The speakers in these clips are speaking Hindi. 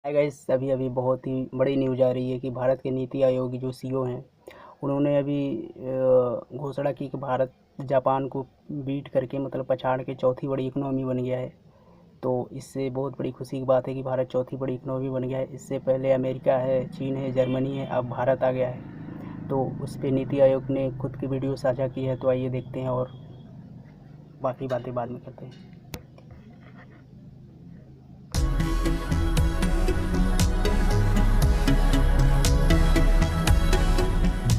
हाय गाइस, अभी अभी बहुत ही बड़ी न्यूज़ आ रही है कि भारत के नीति आयोग की जो सीईओ हैं, उन्होंने अभी घोषणा की कि भारत जापान को बीट करके मतलब पछाड़ के चौथी बड़ी इकोनॉमी बन गया है। तो इससे बहुत बड़ी खुशी की बात है कि भारत चौथी बड़ी इकोनॉमी बन गया है। इससे पहले अमेरिका है, चीन है, जर्मनी है, अब भारत आ गया है। तो उस पे नीति आयोग ने खुद की वीडियो साझा की है, तो आइए देखते हैं और बाकी बातें बाद में करते हैं।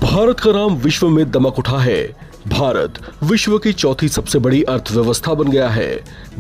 भारत का नाम विश्व में दमक उठा है। भारत विश्व की चौथी सबसे बड़ी अर्थव्यवस्था बन गया है।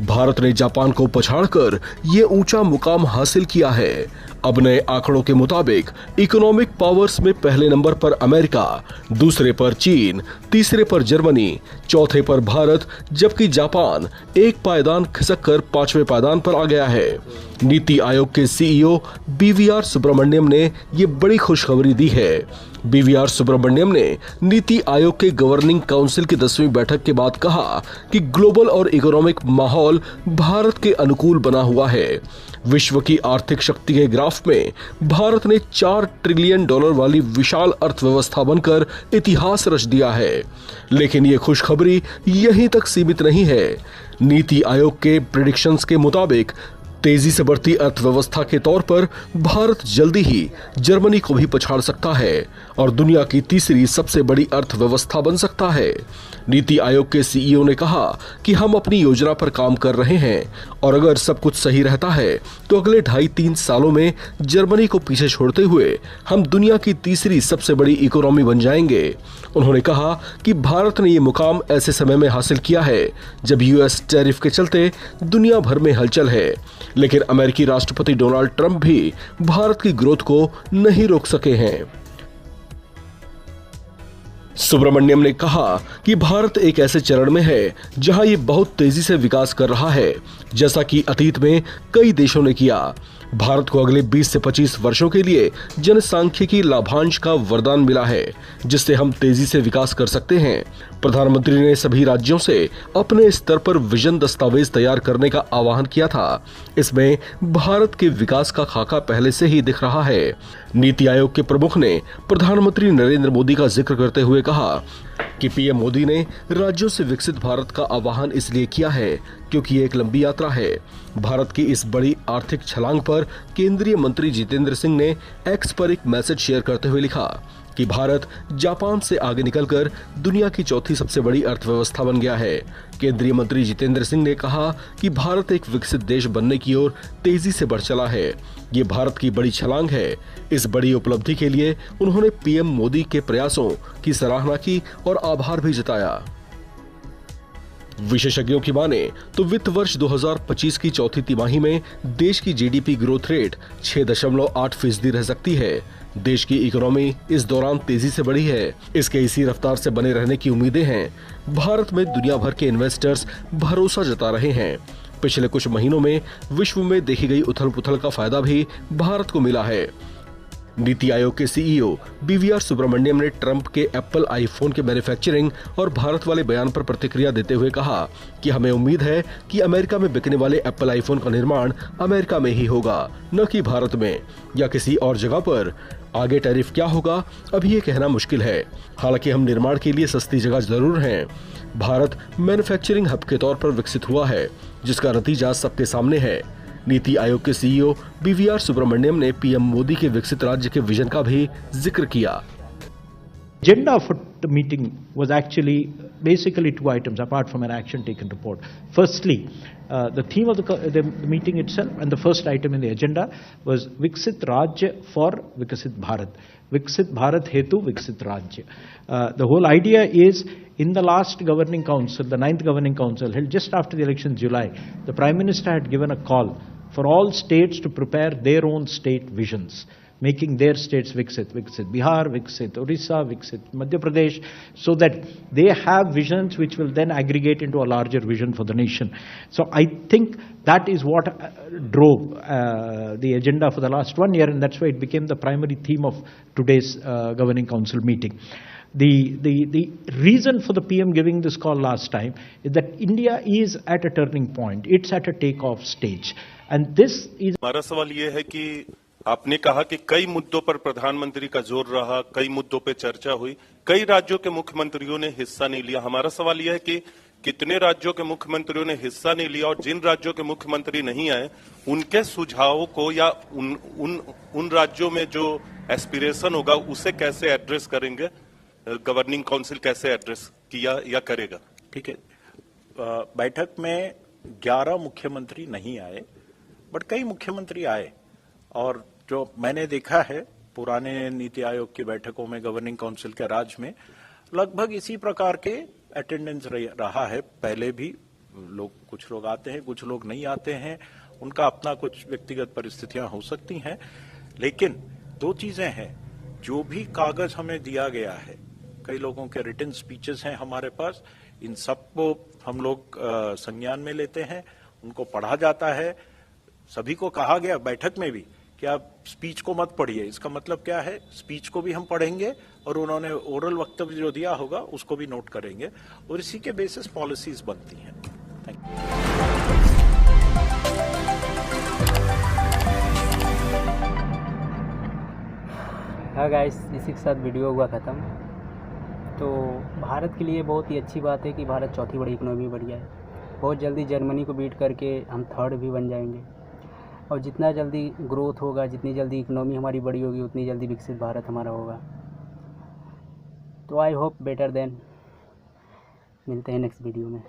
भारत ने जापान को पछाड़कर ये ऊंचा मुकाम हासिल किया है। अब नए आंकड़ों के मुताबिक इकोनॉमिक पावर्स में पहले नंबर पर अमेरिका, दूसरे पर चीन, तीसरे पर जर्मनी, चौथे पर भारत, जबकि जापान एक पायदान खिसक कर पांचवें पायदान पर आ गया है। नीति आयोग के सीईओ बीवीआर सुब्रमण्यम ने ये बड़ी खुशखबरी दी है। बीवीआर सुब्रमण्यम ने नीति आयोग के गवर्निंग काउंसिल की 10वीं बैठक के बाद कहा कि ग्लोबल और इकोनॉमिक माहौल भारत के अनुकूल बना हुआ है। विश्व की आर्थिक शक्ति के ग्राफ में भारत ने $4 ट्रिलियन वाली विशाल अर्थव्यवस्था बनकर इतिहास रच दिया है। लेकिन ये खुशखबरी यहीं तक सीमित नहीं है। नीति आयोग के प्रेडिक्शंस के मुताबिक तेजी से बढ़ती अर्थव्यवस्था के तौर पर भारत जल्दी ही जर्मनी को भी पछाड़ सकता है और दुनिया की तीसरी सबसे बड़ी अर्थव्यवस्था बन सकता है। नीति आयोग के सीईओ ने कहा कि हम अपनी योजना पर काम कर रहे हैं और अगर सब कुछ सही रहता है तो अगले 2.5-3 सालों में जर्मनी को पीछे छोड़ते हुए हम दुनिया की तीसरी सबसे बड़ी इकोनॉमी बन जाएंगे। उन्होंने कहा कि भारत ने ये मुकाम ऐसे समय में हासिल किया है जब यूएस टैरिफ के चलते दुनिया भर में हलचल है, लेकिन अमेरिकी राष्ट्रपति डोनाल्ड ट्रंप भी भारत की ग्रोथ को नहीं रोक सके हैं। सुब्रमण्यम ने कहा कि भारत एक ऐसे चरण में है जहां ये बहुत तेजी से विकास कर रहा है, जैसा कि अतीत में कई देशों ने किया। भारत को अगले 20 से 25 वर्षों के लिए जनसांख्यिकी लाभांश का वरदान मिला है, जिससे हम तेजी से विकास कर सकते हैं। प्रधानमंत्री ने सभी राज्यों से अपने स्तर पर विजन दस्तावेज तैयार करने का आह्वान किया था। इसमें भारत के विकास का खाका पहले से ही दिख रहा है। नीति आयोग के प्रमुख ने प्रधानमंत्री नरेंद्र मोदी का जिक्र करते हुए कहा कि पीएम मोदी ने राज्यों से विकसित भारत का आह्वान इसलिए किया है क्योंकि ये एक लंबी यात्रा है। भारत की इस बड़ी आर्थिक छलांग पर केंद्रीय मंत्री जितेंद्र सिंह ने एक्स पर एक मैसेज शेयर करते हुए लिखा कि भारत जापान से आगे निकलकर दुनिया की चौथी सबसे बड़ी अर्थव्यवस्था बन गया है। केंद्रीय मंत्री जितेंद्र सिंह ने कहा कि भारत एक विकसित देश बनने की ओर तेजी से बढ़ चला है। ये भारत की बड़ी छलांग है। इस बड़ी उपलब्धि के लिए उन्होंने पीएम मोदी के प्रयासों की सराहना की और आभार भी जताया। विशेषज्ञों की माने तो वित्त वर्ष 2025 की चौथी तिमाही में देश की जीडीपी ग्रोथ रेट 6.8% रह सकती है। देश की इकोनॉमी इस दौरान तेजी से बढ़ी है। इसके इसी रफ्तार से बने रहने की उम्मीदें हैं। भारत में दुनिया भर के इन्वेस्टर्स भरोसा जता रहे हैं। पिछले कुछ महीनों में विश्व में देखी गई उथल-पुथल का फायदा भी भारत को मिला है। नीति आयोग के सीईओ बीवीआर सुब्रमण्यम ने ट्रंप के एप्पल आईफोन के मैन्युफैक्चरिंग और भारत वाले बयान पर प्रतिक्रिया देते हुए कहा कि हमें उम्मीद है कि अमेरिका में बिकने वाले एप्पल आईफोन का निर्माण अमेरिका में ही होगा, न कि भारत में या किसी और जगह पर। आगे टैरिफ क्या होगा अभी ये कहना मुश्किल है। हालांकि हम निर्माण के लिए सस्ती जगह जरूर हैं। भारत मैन्युफैक्चरिंग हब के तौर पर विकसित हुआ है, जिसका नतीजा सबके सामने है। नीति आयोग के सीईओ बीवीआर सुब्रमण्यम ने पीएम मोदी के विकसित राज्य के विजन का भी जिक्र किया। Agenda for the meeting was actually basically two items apart from an action taken report. Firstly, the theme of the meeting itself and the first item in the agenda was Viksit Rajya for Vikasit Bharat. Viksit Bharat Hetu Viksit Rajya. The whole idea is in the last governing council, the 9th governing council held just after the election in July, the Prime Minister had given a call for all states to prepare their own state visions, making their states Viksit, Viksit Bihar, Viksit Orissa, Viksit Madhya Pradesh, so that they have visions which will then aggregate into a larger vision for the nation. So I think that is what drove the agenda for the last 1 year, and that's why it became the primary theme of today's governing council meeting. The reason for the PM giving this call last time is that India is at a turning point. It's at a takeoff stage. And this is हमारा सवाल ये है कि आपने कहा कि कई मुद्दों पर प्रधानमंत्री का जोर रहा, कई मुद्दों पे चर्चा हुई, कई राज्यों के मुख्यमंत्रियों ने हिस्सा नहीं लिया। हमारा सवाल यह है कि कितने राज्यों के मुख्यमंत्रियों ने हिस्सा नहीं लिया और जिन राज्यों के मुख्यमंत्री नहीं आए उनके सुझावों को या उन राज्यों में जो एस्पिरेशन होगा उसे कैसे एड्रेस करेंगे, गवर्निंग काउंसिल कैसे एड्रेस किया या करेगा? ठीक है, बैठक में 11 मुख्यमंत्री नहीं आए, बट कई मुख्यमंत्री आए और जो मैंने देखा है पुराने नीति आयोग की बैठकों में, गवर्निंग काउंसिल के राज में लगभग इसी प्रकार के अटेंडेंस रहा है। पहले भी कुछ लोग आते हैं, कुछ लोग नहीं आते हैं, उनका अपना कुछ व्यक्तिगत परिस्थितियां हो सकती हैं, लेकिन दो चीजें हैं। जो भी कागज हमें दिया गया है, कई लोगों के रिटन स्पीचेस हैं हमारे पास, इन सबको हम लोग संज्ञान में लेते हैं, उनको पढ़ा जाता है। सभी को कहा गया बैठक में भी कि आप स्पीच को मत पढ़िए। इसका मतलब क्या है, स्पीच को भी हम पढ़ेंगे और उन्होंने ओरल वक्तव्य जो दिया होगा उसको भी नोट करेंगे और इसी के बेसिस पॉलिसीज बनती हैं। Thank you. हाँ गाइस, इसी के साथ वीडियो हुआ ख़त्म। तो भारत के लिए बहुत ही अच्छी बात है कि भारत चौथी बड़ी इकोनॉमी बन गया है। बहुत जल्दी जर्मनी को बीट करके हम थर्ड भी बन जाएंगे और जितना जल्दी ग्रोथ होगा, जितनी जल्दी इकोनॉमी हमारी बड़ी होगी, उतनी जल्दी विकसित भारत हमारा होगा। तो आई होप बेटर देन। मिलते हैं नेक्स्ट वीडियो में।